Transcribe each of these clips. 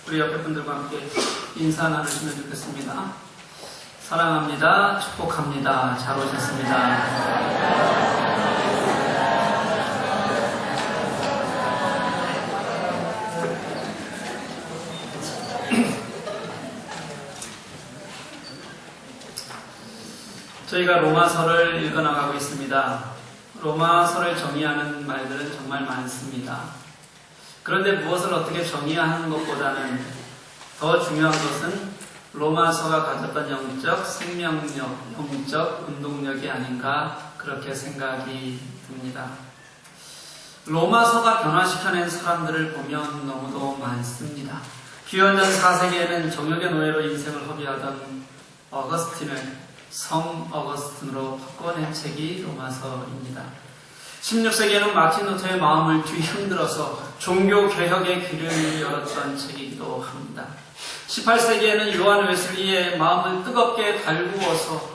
우리 옆에 분들과 함께 인사 나누시면 좋겠습니다. 사랑합니다. 축복합니다. 잘 오셨습니다. 저희가 로마서를 읽어나가고 있습니다. 로마서를 정의하는 말들은 정말 많습니다. 그런데 무엇을 어떻게 정의하는 것보다는 더 중요한 것은 로마서가 가졌던 영적 생명력, 영적 운동력이 아닌가 그렇게 생각이 듭니다. 로마서가 변화시켜낸 사람들을 보면 너무도 많습니다. 기원전 4세기에는 정욕의 노예로 인생을 허비하던 어거스틴을 성 어거스틴으로 바꿔낸 책이 로마서입니다. 16세기에는 마틴 루터의 마음을 뒤흔들어서 종교개혁의 길을 열었던 책이기도 합니다. 18세기에는 요한 웨슬리의 마음을 뜨겁게 달구어서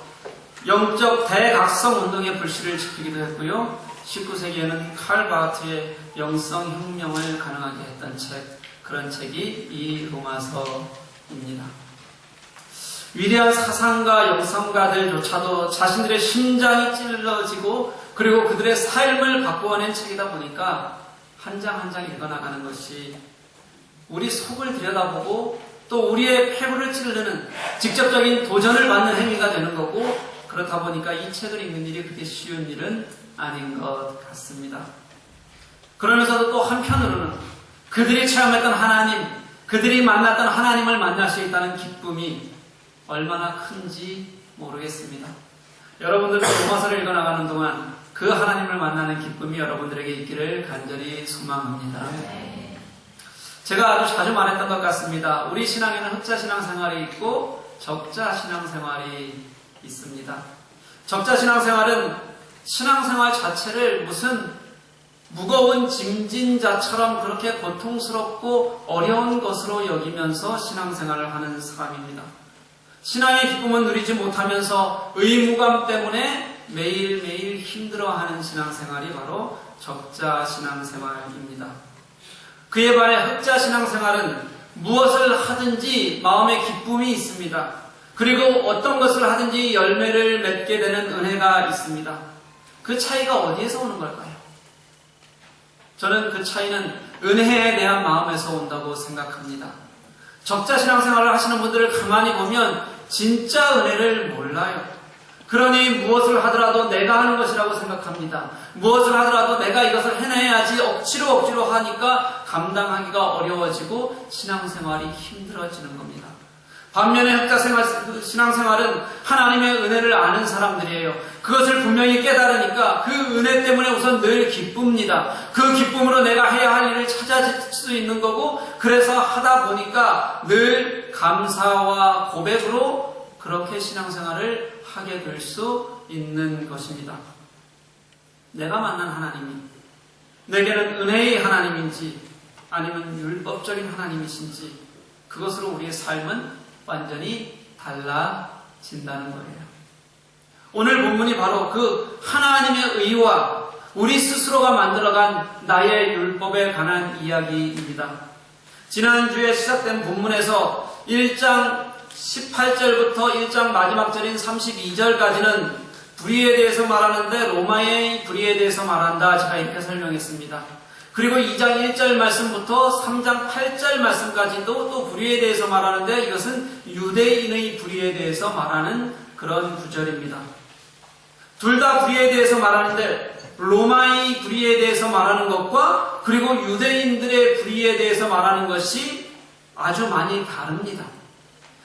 영적 대각성 운동의 불씨를 지피기도 했고요. 19세기에는 칼 바하트의 영성혁명을 가능하게 했던 책, 그런 책이 이 로마서입니다. 위대한 사상가, 영성가들조차도 자신들의 심장이 찔러지고 그리고 그들의 삶을 바꾸어낸 책이다 보니까 한 장 한 장 읽어나가는 것이 우리 속을 들여다보고 또 우리의 폐부를 찌르는 직접적인 도전을 받는 행위가 되는 거고, 그렇다 보니까 이 책을 읽는 일이 그렇게 쉬운 일은 아닌 것 같습니다. 그러면서도 또 한편으로는 그들이 체험했던 하나님, 그들이 만났던 하나님을 만날 수 있다는 기쁨이 얼마나 큰지 모르겠습니다. 여러분들 로마서를 읽어나가는 동안 그 하나님을 만나는 기쁨이 여러분들에게 있기를 간절히 소망합니다. 제가 아주 자주 말했던 것 같습니다. 우리 신앙에는 흑자 신앙생활이 있고 적자 신앙생활이 있습니다. 적자 신앙생활은 신앙생활 자체를 무슨 무거운 짐진자처럼 그렇게 고통스럽고 어려운 것으로 여기면서 신앙생활을 하는 사람입니다. 신앙의 기쁨은 누리지 못하면서 의무감 때문에 매일매일 힘들어하는 신앙생활이 바로 적자 신앙생활입니다. 그에 반해 흑자 신앙생활은 무엇을 하든지 마음의 기쁨이 있습니다. 그리고 어떤 것을 하든지 열매를 맺게 되는 은혜가 있습니다. 그 차이가 어디에서 오는 걸까요? 저는 그 차이는 은혜에 대한 마음에서 온다고 생각합니다. 적자 신앙생활을 하시는 분들을 가만히 보면 진짜 은혜를 몰라요. 그러니 무엇을 하더라도 내가 하는 것이라고 생각합니다. 무엇을 하더라도 내가 이것을 해내야지 억지로 하니까 감당하기가 어려워지고 신앙생활이 힘들어지는 겁니다. 반면에 흑자 신앙생활은 하나님의 은혜를 아는 사람들이에요. 그것을 분명히 깨달으니까 그 은혜 때문에 우선 늘 기쁩니다. 그 기쁨으로 내가 해야 할 일을 찾아질 수 있는 거고, 그래서 하다 보니까 늘 감사와 고백으로 그렇게 신앙생활을 하게 될 수 있는 것입니다. 내가 만난 하나님이 내게는 은혜의 하나님인지 아니면 율법적인 하나님이신지, 그것으로 우리의 삶은 완전히 달라진다는 거예요. 오늘 본문이 바로 그 하나님의 의와 우리 스스로가 만들어간 나의 율법에 관한 이야기입니다. 지난주에 시작된 본문에서 1장 18절부터 1장 마지막 절인 32절까지는 불의에 대해서 말하는데 로마의 불의에 대해서 말한다, 제가 이렇게 설명했습니다. 그리고 2장 1절 말씀부터 3장 8절 말씀까지도 또 불의에 대해서 말하는데 이것은 유대인의 불의에 대해서 말하는 그런 구절입니다. 둘 다 불의에 대해서 말하는데 로마의 불의에 대해서 말하는 것과 그리고 유대인들의 불의에 대해서 말하는 것이 아주 많이 다릅니다.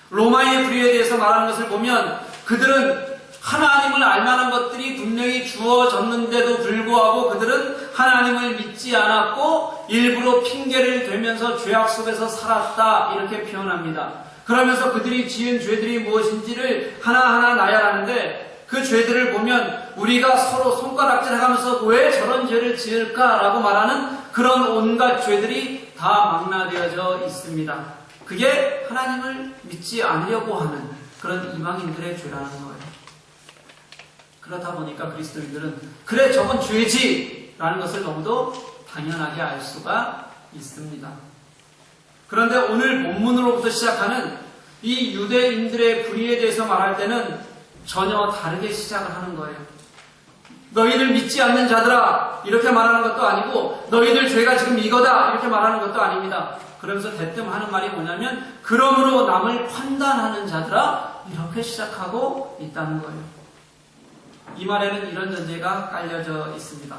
로마의 불의에 대해서 말하는 것을 보면 그들은 하나님을 알만한 것들이 분명히 주어졌는데도 불구하고 그들은 하나님을 믿지 않았고 일부러 핑계를 대면서 죄악 속에서 살았다, 이렇게 표현합니다. 그러면서 그들이 지은 죄들이 무엇인지를 하나하나 나열하는데 그 죄들을 보면 우리가 서로 손가락질해가면서 왜 저런 죄를 지을까라고 말하는 그런 온갖 죄들이 다 망라되어져 있습니다. 그게 하나님을 믿지 않으려고 하는 그런 이방인들의 죄라는 거예요. 그렇다 보니까 그리스도인들은 그래 저건 죄지 라는 것을 너무도 당연하게 알 수가 있습니다. 그런데 오늘 본문으로부터 시작하는 이 유대인들의 불의에 대해서 말할 때는 전혀 다르게 시작을 하는 거예요. 너희들 믿지 않는 자들아 이렇게 말하는 것도 아니고 너희들 죄가 지금 이거다 이렇게 말하는 것도 아닙니다. 그러면서 대뜸 하는 말이 뭐냐면 그러므로 남을 판단하는 자들아 이렇게 시작하고 있다는 거예요. 이 말에는 이런 전제가 깔려져 있습니다.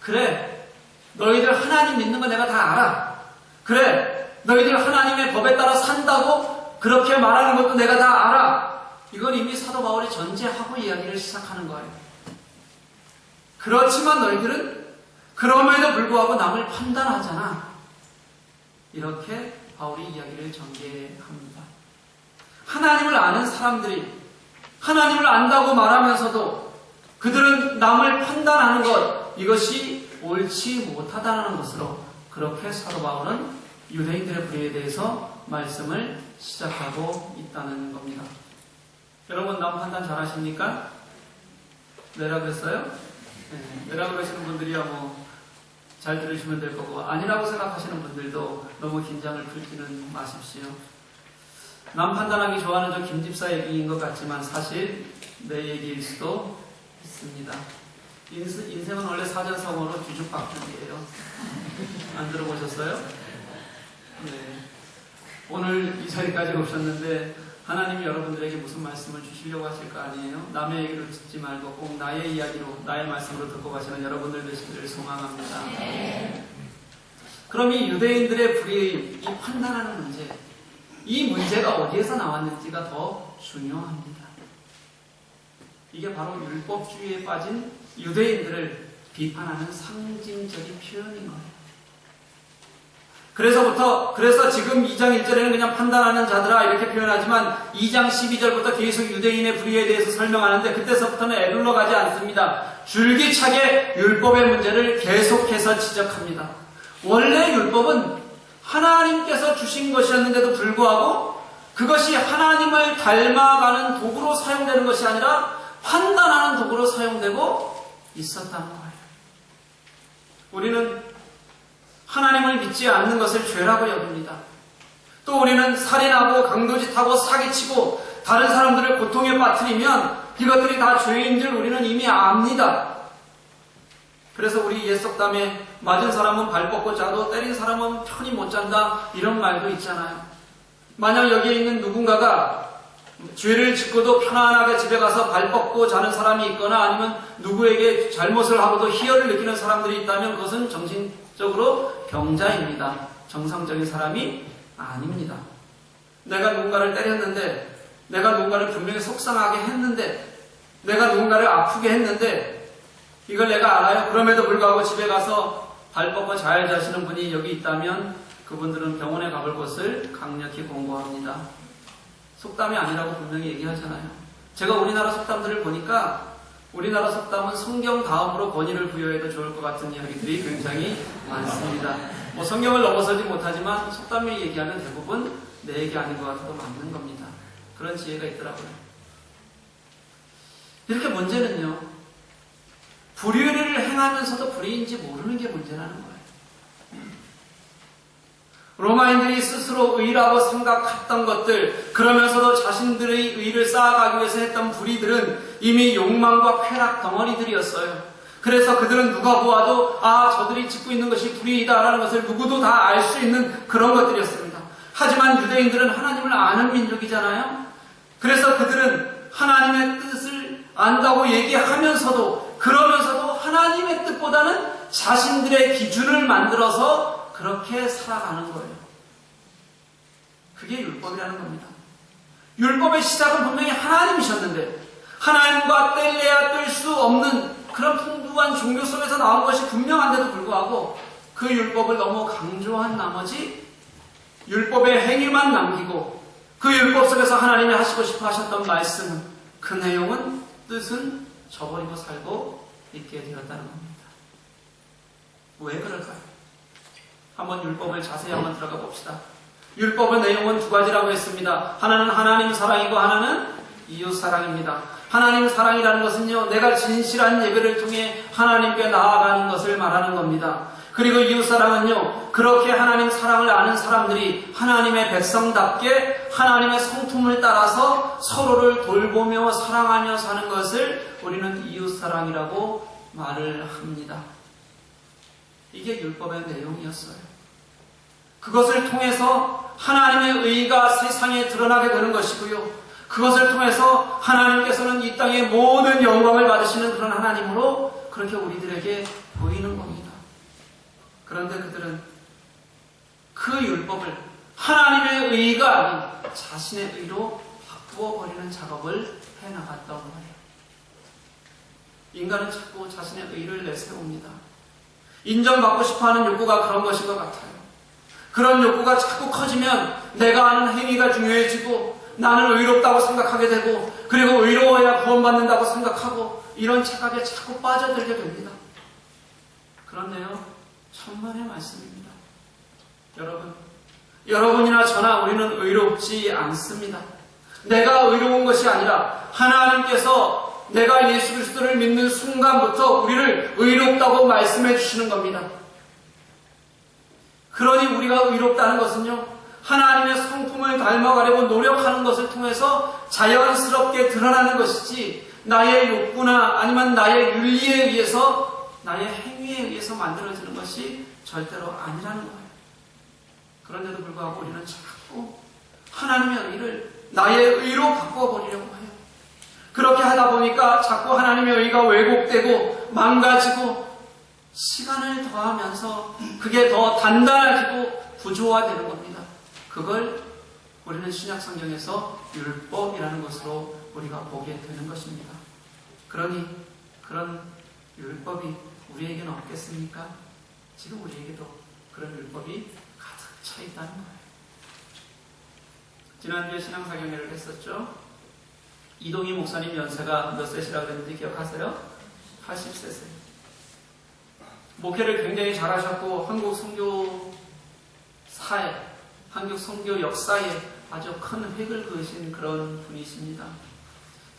그래 너희들 하나님 믿는 거 내가 다 알아. 그래 너희들 하나님의 법에 따라 산다고 그렇게 말하는 것도 내가 다 알아. 이건 이미 사도 바울이 전제하고 이야기를 시작하는 거예요. 그렇지만 너희들은 그럼에도 불구하고 남을 판단하잖아. 이렇게 바울이 이야기를 전개합니다. 하나님을 아는 사람들이 하나님을 안다고 말하면서도 그들은 남을 판단하는 것 이것이 옳지 못하다는 것으로 그렇게 사도 바울은 유대인들의 불의에 대해서 말씀을 시작하고 있다는 겁니다. 여러분 남 판단 잘 하십니까? 네라 그랬어요? 네, 네라 그러시는 분들이야 잘 들으시면 될 거고 아니라고 생각하시는 분들도 너무 긴장을 풀지는 마십시오. 남 판단하기 좋아하는 저 김집사 얘기인 것 같지만 사실 내 얘기일 수도 있습니다. 인생은 원래 사전성어로 뒤죽박죽이에요. 안 들어보셨어요? 네. 오늘 이 자리까지 오셨는데 하나님이 여러분들에게 무슨 말씀을 주시려고 하실 거 아니에요? 남의 얘기를 듣지 말고 꼭 나의 이야기로 나의 말씀으로 듣고 가시는 여러분들 되시기를 소망합니다. 네. 그럼 이 유대인들의 불의, 이 판단하는 문제, 이 문제가 어디에서 나왔는지가 더 중요합니다. 이게 바로 율법주의에 빠진 유대인들을 비판하는 상징적인 표현인 거예요. 그래서 지금 2장 1절에는 그냥 판단하는 자들아 이렇게 표현하지만 2장 12절부터 계속 유대인의 불의에 대해서 설명하는데 그때서부터는 에둘러 가지 않습니다. 줄기차게 율법의 문제를 계속해서 지적합니다. 원래 율법은 하나님께서 주신 것이었는데도 불구하고 그것이 하나님을 닮아가는 도구로 사용되는 것이 아니라 판단하는 도구로 사용되고 있었다는 거예요. 우리는 하나님을 믿지 않는 것을 죄라고 여깁니다. 또 우리는 살인하고 강도짓하고 사기치고 다른 사람들을 고통에 빠뜨리면 이것들이 다 죄인 줄 우리는 이미 압니다. 그래서 우리 옛 속담에 맞은 사람은 발 뻗고 자도 때린 사람은 편히 못 잔다 이런 말도 있잖아요. 만약 여기에 있는 누군가가 죄를 짓고도 편안하게 집에 가서 발 뻗고 자는 사람이 있거나 아니면 누구에게 잘못을 하고도 희열을 느끼는 사람들이 있다면 그것은 정신적으로 병자입니다. 정상적인 사람이 아닙니다. 내가 누군가를 때렸는데 내가 누군가를 분명히 속상하게 했는데 내가 누군가를 아프게 했는데 이걸 내가 알아요. 그럼에도 불구하고 집에 가서 발 뻗고 잘 자시는 분이 여기 있다면 그분들은 병원에 가볼 것을 강력히 권고합니다. 속담이 아니라고 분명히 얘기하잖아요. 제가 우리나라 속담들을 보니까 우리나라 속담은 성경 다음으로 권위를 부여해도 좋을 것 같은 이야기들이 굉장히 많습니다. 성경을 넘어서지 못하지만 속담이 얘기하는 대부분 내 얘기 아닌 것 같아도 맞는 겁니다. 그런 지혜가 있더라고요. 이렇게 문제는요. 불의를 행하면서도 불의인지 모르는 게 문제라는 거예요. 로마인들이 스스로 의라고 생각했던 것들, 그러면서도 자신들의 의를 쌓아가기 위해서 했던 불의들은 이미 욕망과 쾌락 덩어리들이었어요. 그래서 그들은 누가 보아도 저들이 짓고 있는 것이 불의이다라는 것을 누구도 다 알 수 있는 그런 것들이었습니다. 하지만 유대인들은 하나님을 아는 민족이잖아요. 그래서 그들은 하나님의 뜻을 안다고 얘기하면서도 그러면서도 하나님의 뜻보다는 자신들의 기준을 만들어서 그렇게 살아가는 거예요. 그게 율법이라는 겁니다. 율법의 시작은 분명히 하나님이셨는데 하나님과 뗄래야 뗄 수 없는 그런 풍부한 종교 속에서 나온 것이 분명한데도 불구하고 그 율법을 너무 강조한 나머지 율법의 행위만 남기고 그 율법 속에서 하나님이 하시고 싶어 하셨던 말씀은 그 내용은 뜻은 저버리고 살고 있게 되었다는 겁니다. 왜 그럴까요? 한번 율법을 자세히 한번 들어가 봅시다. 율법의 내용은 두 가지라고 했습니다. 하나는 하나님 사랑이고 하나는 이웃 사랑입니다. 하나님 사랑이라는 것은요, 내가 진실한 예배를 통해 하나님께 나아가는 것을 말하는 겁니다. 그리고 이웃사랑은요, 그렇게 하나님 사랑을 아는 사람들이 하나님의 백성답게 하나님의 성품을 따라서 서로를 돌보며 사랑하며 사는 것을 우리는 이웃사랑이라고 말을 합니다. 이게 율법의 내용이었어요. 그것을 통해서 하나님의 의가 세상에 드러나게 되는 것이고요. 그것을 통해서 하나님께서는 이 땅의 모든 영광을 받으시는 그런 하나님으로 그렇게 우리들에게 보이는 겁니다. 그런데 그들은 그 율법을 하나님의 의가 아닌 자신의 의로 바꾸어 버리는 작업을 해나갔던 거예요. 인간은 자꾸 자신의 의를 내세웁니다. 인정받고 싶어하는 욕구가 그런 것인 것 같아요. 그런 욕구가 자꾸 커지면 내가 하는 행위가 중요해지고 나는 의롭다고 생각하게 되고 그리고 의로워야 구원받는다고 생각하고 이런 착각에 자꾸 빠져들게 됩니다. 그런데요, 천만의 말씀입니다. 여러분이나 저나 우리는 의롭지 않습니다. 내가 의로운 것이 아니라 하나님께서 내가 예수 그리스도를 믿는 순간부터 우리를 의롭다고 말씀해 주시는 겁니다. 그러니 우리가 의롭다는 것은요, 하나님의 성품을 닮아가려고 노력하는 것을 통해서 자연스럽게 드러나는 것이지 나의 욕구나 아니면 나의 윤리에 의해서 나의 행위에 의해서 만들어지는 것이 절대로 아니라는 거예요. 그런데도 불구하고 우리는 자꾸 하나님의 의를 나의 의로 바꿔버리려고 해요. 그렇게 하다 보니까 자꾸 하나님의 의가 왜곡되고 망가지고 시간을 더하면서 그게 더 단단해지고 구조화되는 겁니다. 그걸 우리는 신약성경에서 율법이라는 것으로 우리가 보게 되는 것입니다. 그러니 그런 율법이 우리에게는 없겠습니까? 지금 우리에게도 그런 율법이 가득 차 있다는 거예요. 지난주에 신앙사경회를 했었죠. 이동희 목사님 연세가 몇 세시라고 했는지 기억하세요? 80세세요. 목회를 굉장히 잘하셨고 한국 선교사에, 한국 선교 역사에 아주 큰 획을 그으신 그런 분이십니다.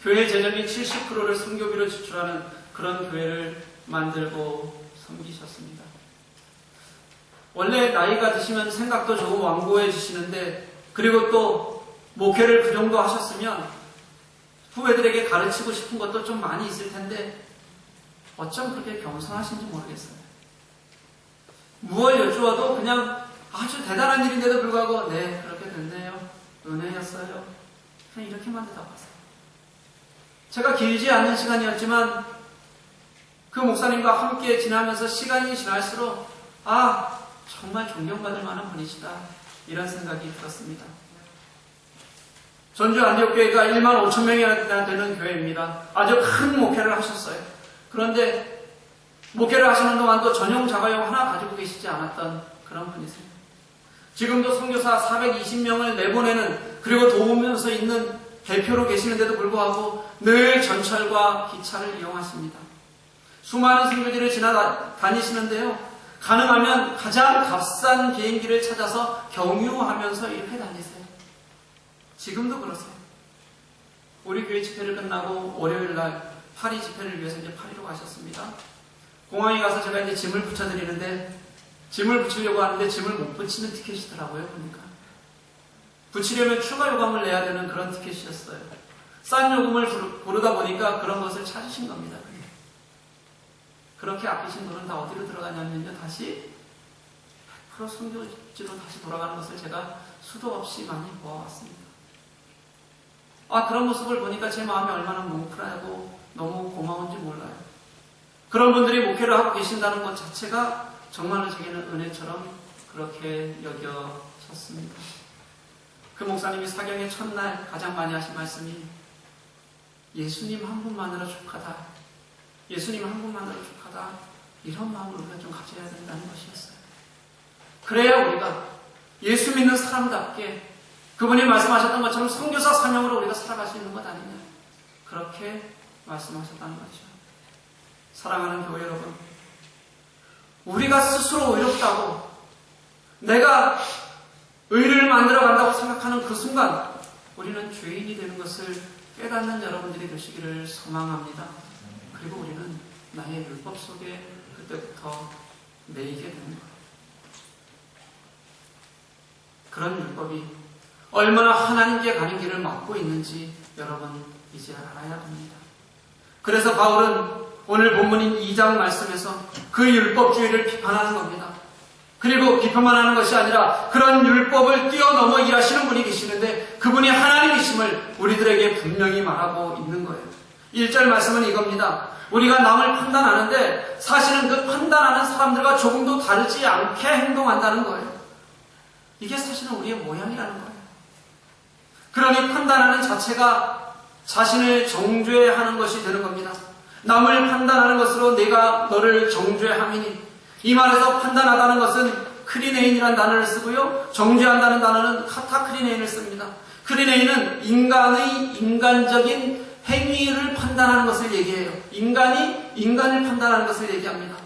교회 재정의 70%를 선교비로 지출하는 그런 교회를 만들고 섬기셨습니다. 원래 나이가 드시면 생각도 조금 완고해지시는데 그리고 또 목회를 그 정도 하셨으면 후배들에게 가르치고 싶은 것도 좀 많이 있을 텐데 어쩜 그렇게 겸손하신지 모르겠어요. 무얼 여쭈어도 그냥 아주 대단한 일인데도 불구하고 네, 그렇게 됐네요. 은혜였어요. 그냥 이렇게만 대답하세요. 제가 길지 않은 시간이었지만 그 목사님과 함께 지나면서 시간이 지날수록 정말 존경받을 만한 분이시다. 이런 생각이 들었습니다. 전주 안디옥교회가 1만 5천 명이나 되는 교회입니다. 아주 큰 목회를 하셨어요. 그런데 목회를 하시는 동안 또 전용 자가용 하나 가지고 계시지 않았던 그런 분이세요. 지금도 선교사 420명을 내보내는 그리고 도우면서 있는 대표로 계시는데도 불구하고 늘 전철과 기차를 이용하십니다. 수많은 선교지를 지나다니시는데요. 가능하면 가장 값싼 비행기를 찾아서 경유하면서 이렇게 다니세요. 지금도 그러세요. 우리 교회 집회를 끝나고 월요일날 파리 집회를 위해서 이제 파리로 가셨습니다. 공항에 가서 제가 이제 짐을 붙여드리는데 짐을 붙이려고 하는데 짐을 못 붙이는 티켓이더라고요. 보니까 붙이려면 추가 요금을 내야 되는 그런 티켓이었어요. 싼 요금을 부르다 보니까 그런 것을 찾으신 겁니다. 그렇게 아끼신 돈은 다 어디로 들어가냐면요, 다시 100% 선교지로 다시 돌아가는 것을 제가 수도 없이 많이 보아왔습니다. 그런 모습을 보니까 제 마음이 얼마나 뭉클하고 너무 고마운지 몰라요. 그런 분들이 목회를 하고 계신다는 것 자체가 정말로 제게는 은혜처럼 그렇게 여겨졌습니다. 그 목사님이 사경의 첫날 가장 많이 하신 말씀이 예수님 한 분만으로 족하다. 예수님 한 분만으로 족하다. 이런 마음을 우리가 좀 가져야 된다는 것이었어요. 그래야 우리가 예수 믿는 사람답게 그분이 말씀하셨던 것처럼 선교사 사명으로 우리가 살아갈 수 있는 것 아니냐. 그렇게 말씀하셨다는 거죠. 사랑하는 교회 여러분, 우리가 스스로 의롭다고 내가 의를 만들어간다고 생각하는 그 순간 우리는 죄인이 되는 것을 깨닫는 여러분들이 되시기를 소망합니다. 그리고 우리는 나의 율법 속에 그때부터 매이게 되는 거예요. 그런 율법이 얼마나 하나님께 가는 길을 막고 있는지 여러분 이제 알아야 합니다. 그래서 바울은 오늘 본문인 2장 말씀에서 그 율법주의를 비판하는 겁니다. 그리고 비판만 하는 것이 아니라 그런 율법을 뛰어넘어 일하시는 분이 계시는데 그분이 하나님이심을 우리들에게 분명히 말하고 있는 거예요. 1절 말씀은 이겁니다. 우리가 남을 판단하는데 사실은 그 판단하는 사람들과 조금도 다르지 않게 행동한다는 거예요. 이게 사실은 우리의 모양이라는 거예요. 그러니 판단하는 자체가 자신을 정죄하는 것이 되는 겁니다. 남을 판단하는 것으로 내가 너를 정죄함이니, 이 말에서 판단하다는 것은 크리네인이라는 단어를 쓰고요, 정죄한다는 단어는 카타크리네인을 씁니다. 크리네인은 인간의 인간적인 행위를 판단하는 것을 얘기해요. 인간이 인간을 판단하는 것을 얘기합니다.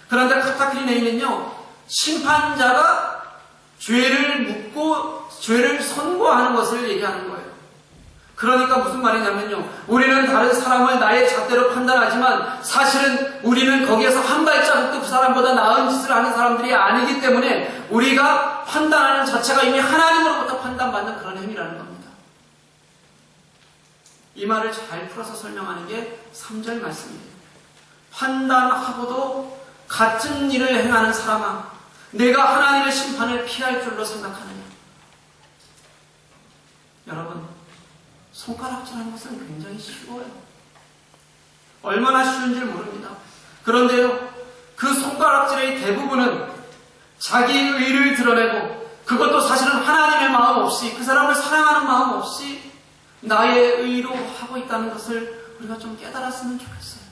그런데 카타크리네인은요, 심판자가 죄를 묻고 죄를 선고하는 것을 얘기하는 거예요. 그러니까 무슨 말이냐면요, 우리는 다른 사람을 나의 잣대로 판단하지만 사실은 우리는 거기에서 한 발자국도 그 사람보다 나은 짓을 하는 사람들이 아니기 때문에 우리가 판단하는 자체가 이미 하나님으로부터 판단받는 그런 행위라는 겁니다. 이 말을 잘 풀어서 설명하는 게 3절 말씀이에요. 판단하고도 같은 일을 행하는 사람아, 내가 하나님의 심판을 피할 줄로 생각하느냐. 여러분, 손가락질하는 것은 굉장히 쉬워요. 얼마나 쉬운지 모릅니다. 그런데요, 그 손가락질의 대부분은 자기 의를 드러내고, 그것도 사실은 하나님의 마음 없이, 그 사람을 사랑하는 마음 없이 나의 의로 하고 있다는 것을 우리가 좀 깨달았으면 좋겠어요.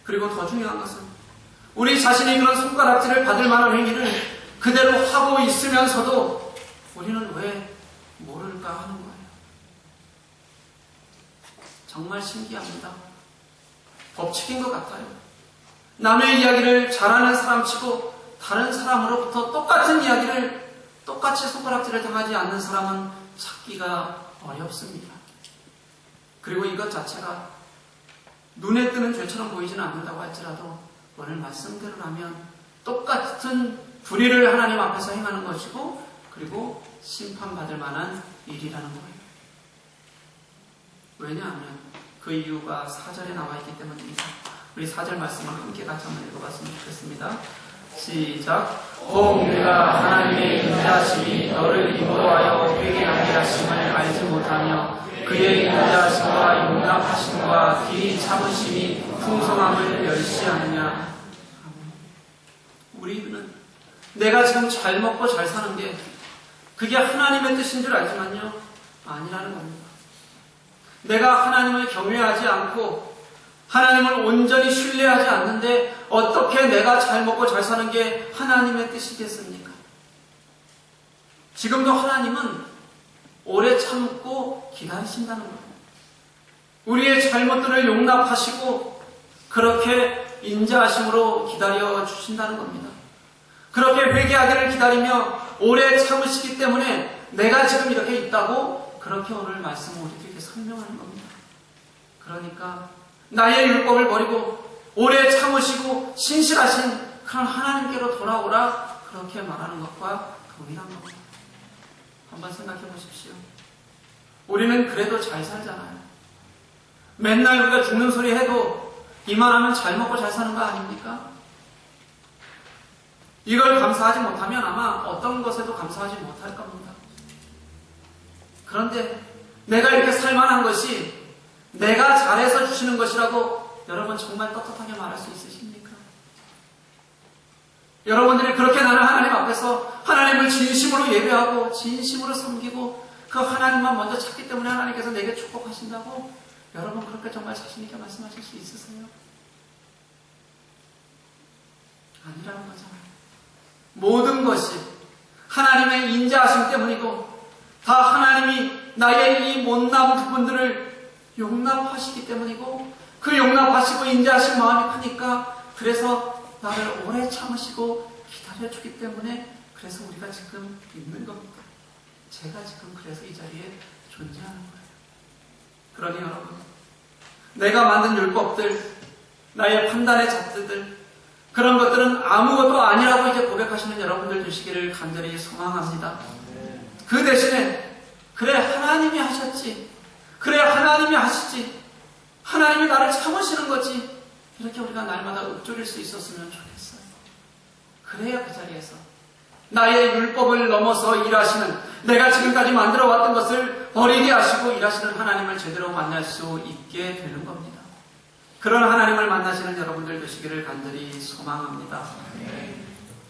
그리고 더 중요한 것은 우리 자신이 그런 손가락질을 받을 만한 행위를 그대로 하고 있으면서도 우리는 왜 모를까 하는 거예요. 정말 신기합니다. 법칙인 것 같아요. 남의 이야기를 잘하는 사람치고 다른 사람으로부터 똑같은 이야기를 똑같이 손가락질을 당하지 않는 사람은 찾기가 어렵습니다. 그리고 이것 자체가 눈에 뜨는 죄처럼 보이지는 않는다고 할지라도 오늘 말씀대로라면 똑같은 불의를 하나님 앞에서 행하는 것이고, 그리고 심판받을 만한 일이라는 거예요. 왜냐하면 그 이유가 4절에 나와 있기 때문입니다. 우리 4절 말씀을 함께 같이 한번 읽어봤으면 좋겠습니다. 시작. 꼭 내가 하나님의 인자하심이 너를 인도하여 회개하게 하심을 알지 못하며 그의 인자하심과 용납하심과 길이 참으심이 풍성함을 멸시하느냐. 우리는 내가 지금 잘 먹고 잘 사는 게 그게 하나님의 뜻인 줄 알지만요, 아니라는 겁니다. 내가 하나님을 경외하지 않고 하나님을 온전히 신뢰하지 않는데 어떻게 내가 잘 먹고 잘 사는 게 하나님의 뜻이겠습니까? 지금도 하나님은 오래 참고 기다리신다는 거예요. 우리의 잘못들을 용납하시고 그렇게 인자하심으로 기다려 주신다는 겁니다. 그렇게 회개하기를 기다리며 오래 참으시기 때문에 내가 지금 이렇게 있다고 그렇게 오늘 말씀을 우리에게 설명하는 겁니다. 그러니까 나의 율법을 버리고 오래 참으시고 신실하신 그런 하나님께로 돌아오라, 그렇게 말하는 것과 동일한 겁니다. 한번 생각해 보십시오. 우리는 그래도 잘 살잖아요. 맨날 우리가 죽는 소리 해도 이만하면 잘 먹고 잘 사는 거 아닙니까? 이걸 감사하지 못하면 아마 어떤 것에도 감사하지 못할 겁니다. 그런데 내가 이렇게 살만한 것이 내가 잘해서 주시는 것이라고 여러분 정말 떳떳하게 말할 수 있으십니까? 여러분들이 그렇게 나는 하나님 앞에서 하나님을 진심으로 예배하고 진심으로 섬기고 그 하나님만 먼저 찾기 때문에 하나님께서 내게 축복하신다고 여러분 그렇게 정말 자신있게 말씀하실 수 있으세요? 아니라는 거잖아요. 모든 것이 하나님의 인자하심 때문이고 다 하나님이 나의 이 못난 부분들을 용납하시기 때문이고, 그 용납하시고 인자하신 마음이 크니까 그래서 나를 오래 참으시고 기다려주기 때문에 그래서 우리가 지금 있는 겁니다. 제가 지금 그래서 이 자리에 존재하는 거예요. 그러니 여러분, 내가 만든 율법들, 나의 판단의 잣대들, 그런 것들은 아무것도 아니라고 이제 고백하시는 여러분들 되시기를 간절히 소망합니다. 그 대신에 그래 하나님이 하셨지, 그래 하나님이 하시지, 하나님이 나를 참으시는 거지, 이렇게 우리가 날마다 읊조릴 수 있었으면 좋겠어요. 그래야 그 자리에서 나의 율법을 넘어서 일하시는, 내가 지금까지 만들어 왔던 것을 버리게 하시고 일하시는 하나님을 제대로 만날 수 있게 되는 겁니다. 그런 하나님을 만나시는 여러분들 되시기를 간절히 소망합니다.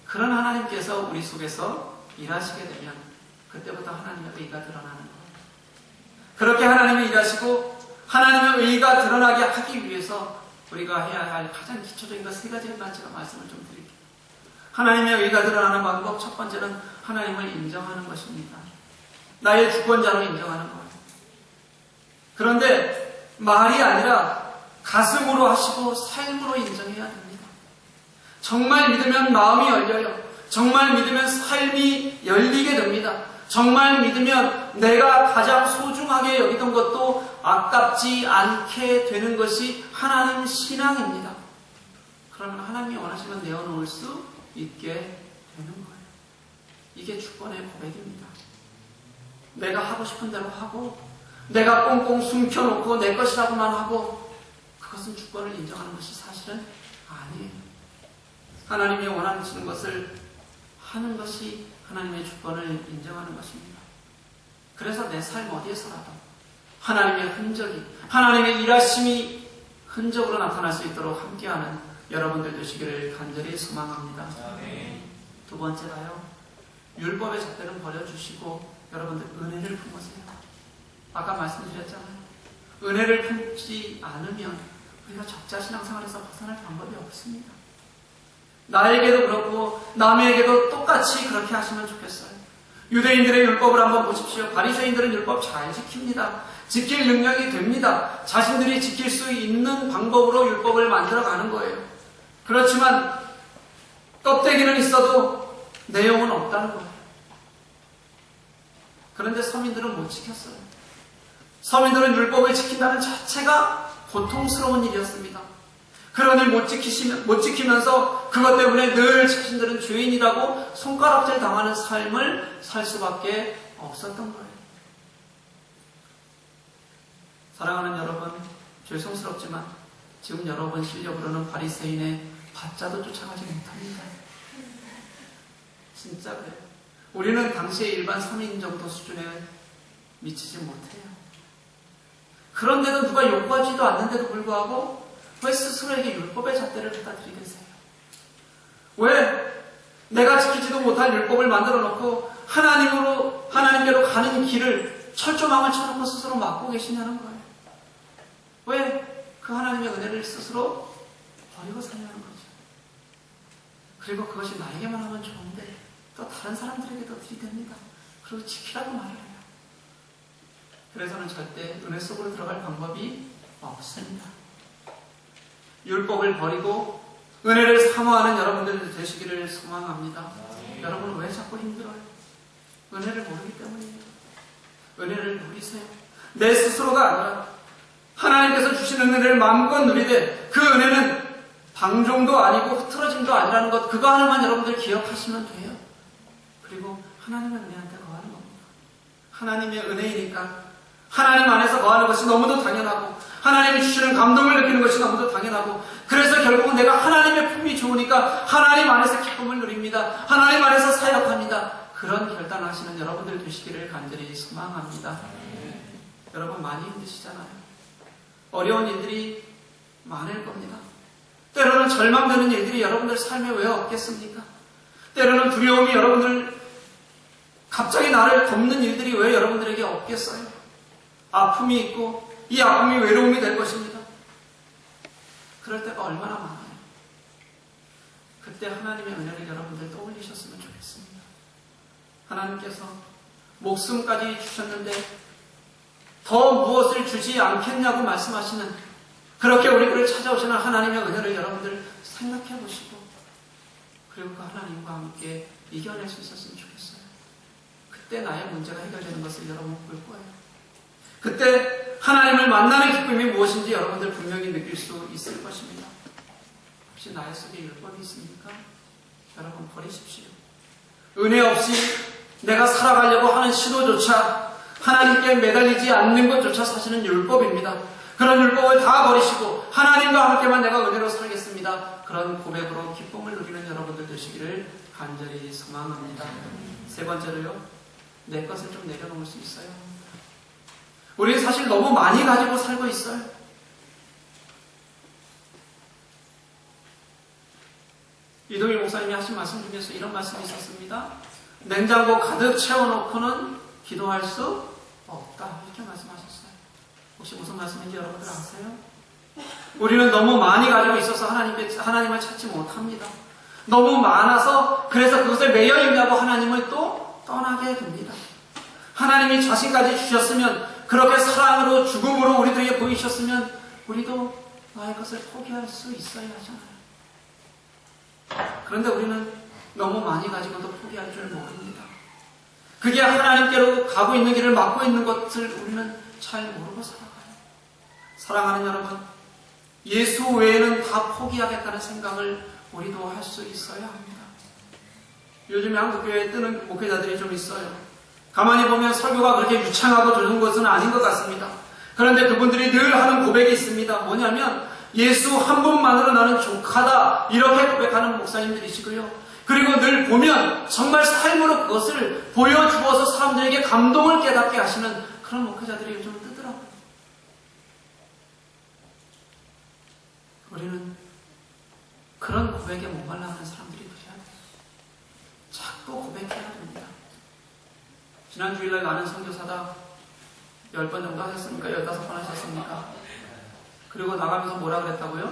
그런 하나님께서 우리 속에서 일하시게 되면 그때부터 하나님의 의가 드러나는 거예요. 그렇게 하나님이 일하시고 하나님의 의가 드러나게 하기 위해서 우리가 해야 할 가장 기초적인 것 세 가지만 제가 말씀을 좀 드릴게요. 하나님의 의가 드러나는 방법, 첫 번째는 하나님을 인정하는 것입니다. 나의 주권자로 인정하는 거예요. 그런데 말이 아니라 가슴으로 하시고 삶으로 인정해야 됩니다. 정말 믿으면 마음이 열려요. 정말 믿으면 삶이 열리게 됩니다. 정말 믿으면 내가 가장 소중하게 여기던 것도 아깝지 않게 되는 것이 하나님 신앙입니다. 그러면 하나님이 원하시는 내어놓을 수 있게 되는 거예요. 이게 주권의 고백입니다. 내가 하고 싶은 대로 하고 내가 꽁꽁 숨겨놓고 내 것이라고만 하고 그것은 주권을 인정하는 것이 사실은 아니에요. 하나님이 원하시는 것을 하는 것이 하나님의 주권을 인정하는 것입니다. 그래서 내 삶 어디에서라도 하나님의 흔적이, 하나님의 일하심이 흔적으로 나타날 수 있도록 함께하는 여러분들 되시기를 간절히 소망합니다. 두 번째가요, 율법의 잣대는 버려주시고 여러분들 은혜를 품으세요. 아까 말씀드렸잖아요. 은혜를 품지 않으면 우리가 적자 신앙생활에서 벗어날 방법이 없습니다. 나에게도 그렇고 남에게도 똑같이 그렇게 하시면 좋겠어요. 유대인들의 율법을 한번 보십시오. 바리새인들은 율법 잘 지킵니다. 지킬 능력이 됩니다. 자신들이 지킬 수 있는 방법으로 율법을 만들어가는 거예요. 그렇지만 껍데기는 있어도 내용은 없다는 거예요. 그런데 서민들은 못 지켰어요. 서민들은 율법을 지킨다는 자체가 고통스러운 일이었습니다. 그러니 못 지키면서 그것 때문에 늘 자신들은 죄인이라고 손가락질 당하는 삶을 살 수밖에 없었던 거예요. 사랑하는 여러분, 죄송스럽지만 지금 여러분 실력으로는 바리새인의 바자도 쫓아가지 못합니다. 진짜 그래요. 우리는 당시의 일반 서민 정도 수준에 미치지 못해요. 그런데도 누가 요구하지도 않는데도 불구하고 왜 스스로에게 율법의 잣대를 갖다 드리겠어요? 왜 내가 지키지도 못할 율법을 만들어 놓고 하나님께로 가는 길을 철조망을 쳐놓고 스스로 막고 계시냐는 거예요. 왜 그 하나님의 은혜를 스스로 버리고 사냐는 거죠. 그리고 그것이 나에게만 하면 좋은데 또 다른 사람들에게도 드리됩니다. 그리고 지키라고 말을 해요. 그래서는 절대 은혜 속으로 들어갈 방법이 없습니다. 율법을 버리고 은혜를 사모하는 여러분들 되시기를 소망합니다. 여러분은 왜 자꾸 힘들어요? 은혜를 모르기 때문이에요. 은혜를 누리세요. 내 스스로가 아니라 하나님께서 주시는 은혜를 마음껏 누리되 그 은혜는 방종도 아니고 흐트러짐도 아니라는 것, 그거 하나만 여러분들 기억하시면 돼요. 그리고 하나님의 은혜한테 거하는 겁니다. 하나님의 은혜이니까 하나님 안에서 거하는 것이 너무도 당연하고 하나님이 주시는 감동을 느끼는 것이 너무도 당연하고, 그래서 결국은 내가 하나님의 품이 좋으니까 하나님 안에서 기쁨을 누립니다. 하나님 안에서 사역합니다. 그런 결단을 하시는 여러분들 되시기를 간절히 소망합니다. 여러분 많이 힘드시잖아요. 어려운 일들이 많을 겁니다. 때로는 절망되는 일들이 여러분들 삶에 왜 없겠습니까? 때로는 두려움이 여러분들, 갑자기 나를 덮는 일들이 왜 여러분들에게 없겠어요? 아픔이 있고 이 아픔이 외로움이 될 것입니다. 그럴 때가 얼마나 많아요. 그때 하나님의 은혜를 여러분들 떠올리셨으면 좋겠습니다. 하나님께서 목숨까지 주셨는데 더 무엇을 주지 않겠냐고 말씀하시는, 그렇게 우리를 찾아오시는 하나님의 은혜를 여러분들 생각해 보시고 그리고 그 하나님과 함께 이겨낼 수 있었으면 좋겠어요. 그때 나의 문제가 해결되는 것을 여러분 볼 거예요. 그때 하나님을 만나는 기쁨이 무엇인지 여러분들 분명히 느낄 수 있을 것입니다. 혹시 나의 속에 율법이 있습니까? 여러분 버리십시오. 은혜 없이 내가 살아가려고 하는 시도조차 하나님께 매달리지 않는 것조차 사실은 율법입니다. 그런 율법을 다 버리시고 하나님과 함께만 내가 은혜로 살겠습니다. 그런 고백으로 기쁨을 누리는 여러분들 되시기를 간절히 소망합니다. 세 번째로요. 내 것을 좀 내려놓을 수 있어요. 우리는 사실 너무 많이 가지고 살고 있어요. 이동일 목사님이 하신 말씀 중에서 이런 말씀이 있었습니다. 냉장고 가득 채워놓고는 기도할 수 없다. 이렇게 말씀하셨어요. 혹시 무슨 말씀인지 여러분들 아세요? 우리는 너무 많이 가지고 있어서 하나님을 찾지 못합니다. 너무 많아서 그래서 그것에 매여 있냐고 하나님을 또 떠나게 됩니다. 하나님이 자신까지 주셨으면 그렇게 사랑으로 죽음으로 우리들에게 보이셨으면 우리도 나의 것을 포기할 수 있어야 하잖아요. 그런데 우리는 너무 많이 가지고도 포기할 줄 모릅니다. 그게 하나님께로 가고 있는 길을 막고 있는 것을 우리는 잘 모르고 살아가요. 사랑하는 여러분, 예수 외에는 다 포기하겠다는 생각을 우리도 할 수 있어야 합니다. 요즘에 한국교회에 뜨는 목회자들이 좀 있어요. 가만히 보면 설교가 그렇게 유창하고 좋은 것은 아닌 것 같습니다. 그런데 그분들이 늘 하는 고백이 있습니다. 뭐냐면 예수 한 분만으로 나는 족하다 이렇게 고백하는 목사님들이시고요. 그리고 늘 보면 정말 삶으로 그것을 보여주어서 사람들에게 감동을 깨닫게 하시는 그런 목회자들이 요즘 뜨더라고요. 우리는 그런 고백에 목말라 하는 사람들이 되어야 돼요. 자꾸 고백해야 됩니다. 지난 주일날 나는 선교사다 10번 정도 하셨습니까? 15번 하셨습니까? 그리고 나가면서 뭐라 그랬다고요?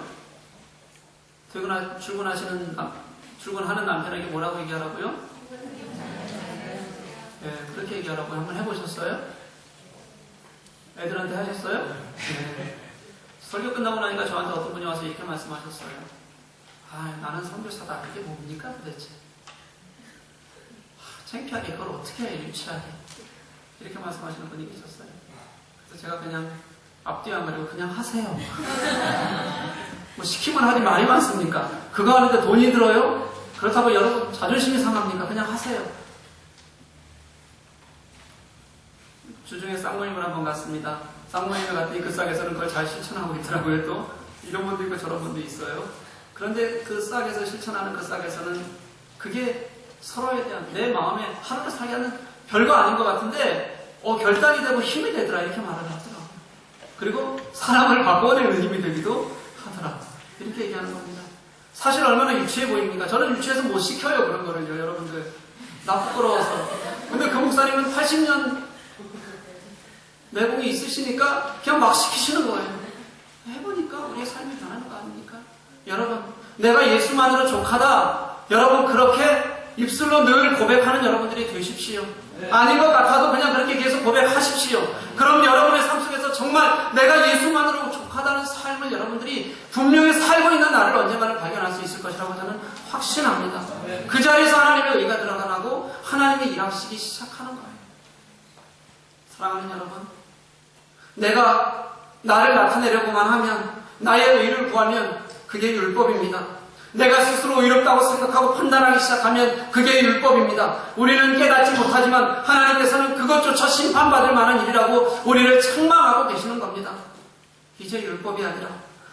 출근하는 남편에게 뭐라고 얘기하라고요? 네, 그렇게 얘기하라고 한번 해보셨어요? 애들한테 하셨어요? 네. 설교 끝나고 나니까 저한테 어떤 분이 와서 이렇게 말씀하셨어요. 나는 선교사다. 그게 뭡니까 도대체? 창피하게 그걸 어떻게 해, 유치하게. 이렇게 말씀하시는 분이 계셨어요. 그래서 제가 그냥 앞뒤 안 가리고 그냥 하세요. 뭐 시키면 하지 말이 많습니까? 그거 하는데 돈이 들어요? 그렇다고 여러분 자존심이 상합니까? 그냥 하세요. 주중에 쌍모임을 한번 갔습니다. 쌍모임을 갔더니 그 싹에서는 그걸 잘 실천하고 있더라고요. 또 이런 분도 있고 저런 분도 있어요. 그런데 그 싹에서 실천하는 그 싹에서는 그게 서로에 대한 내 마음에 하루를 살게 하는 별거 아닌 것 같은데 결단이 되고 힘이 되더라 이렇게 말을 하더라고요. 그리고 사람을 바꿔내는 힘이 되기도 하더라. 이렇게 얘기하는 겁니다. 사실 얼마나 유치해 보입니까? 저는 유치해서 못 시켜요 그런 거를요. 여러분들 나 부끄러워서. 근데 그 목사님은 80년 내공이 있으시니까 그냥 막 시키시는 거예요. 해보니까 우리의 삶이 변하는 거 아닙니까? 여러분 내가 예수만으로 족하다. 여러분 그렇게 입술로 늘 고백하는 여러분들이 되십시오. 아닌 것 같아도 그냥 그렇게 계속 고백하십시오. 그럼 여러분의 삶 속에서 정말 내가 예수만으로 족하다는 삶을 여러분들이 분명히 살고 있는 나를 언젠가는 발견할 수 있을 것이라고 저는 확신합니다. 그 자리에서 하나님의 의가 들어가고 하나님의 일하시기 시작하는 거예요. 사랑하는 여러분, 내가 나를 나타내려고만 하면 나의 의를 구하면 그게 율법입니다. 내가 스스로 의롭다고 생각하고 판단하기 시작하면 그게 율법입니다. 우리는 깨닫지 못하지만 하나님께서는 그것조차 심판받을 만한 일이라고 우리를 책망하고 계시는 겁니다. 이제 율법이 아니라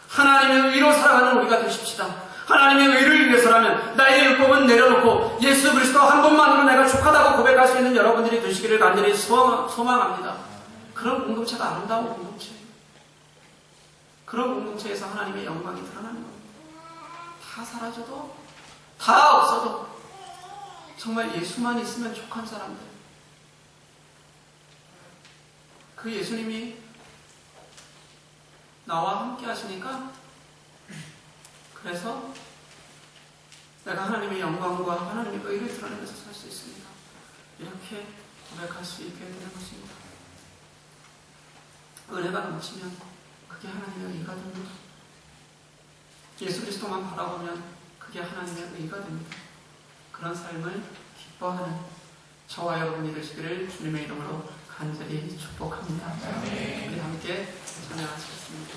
하나님의 의로 살아가는 우리가 되십시다. 하나님의 의를 위해서라면 나의 율법은 내려놓고 예수 그리스도 한 분만으로 내가 족하다고 고백할 수 있는 여러분들이 되시기를 간절히 소망합니다. 그런 공동체가 아름다운 공동체예요. 그런 공동체에서 하나님의 영광이 드러나는 겁니다. 다 사라져도 다 없어도 정말 예수만 있으면 족한 사람들. 그 예수님이 나와 함께 하시니까 그래서 내가 하나님의 영광과 하나님의 의를 드러내면서 살 수 있습니다. 이렇게 고백할 수 있게 되는 것입니다. 은혜가 넘치면 그게 하나님의 의가 됩니다. 예수 그리스도만 바라보면 그게 하나님의 의가 됩니다. 그런 삶을 기뻐하는 저와 여러분이 되시기를 주님의 이름으로 간절히 축복합니다. 우리 함께 찬양하시겠습니다.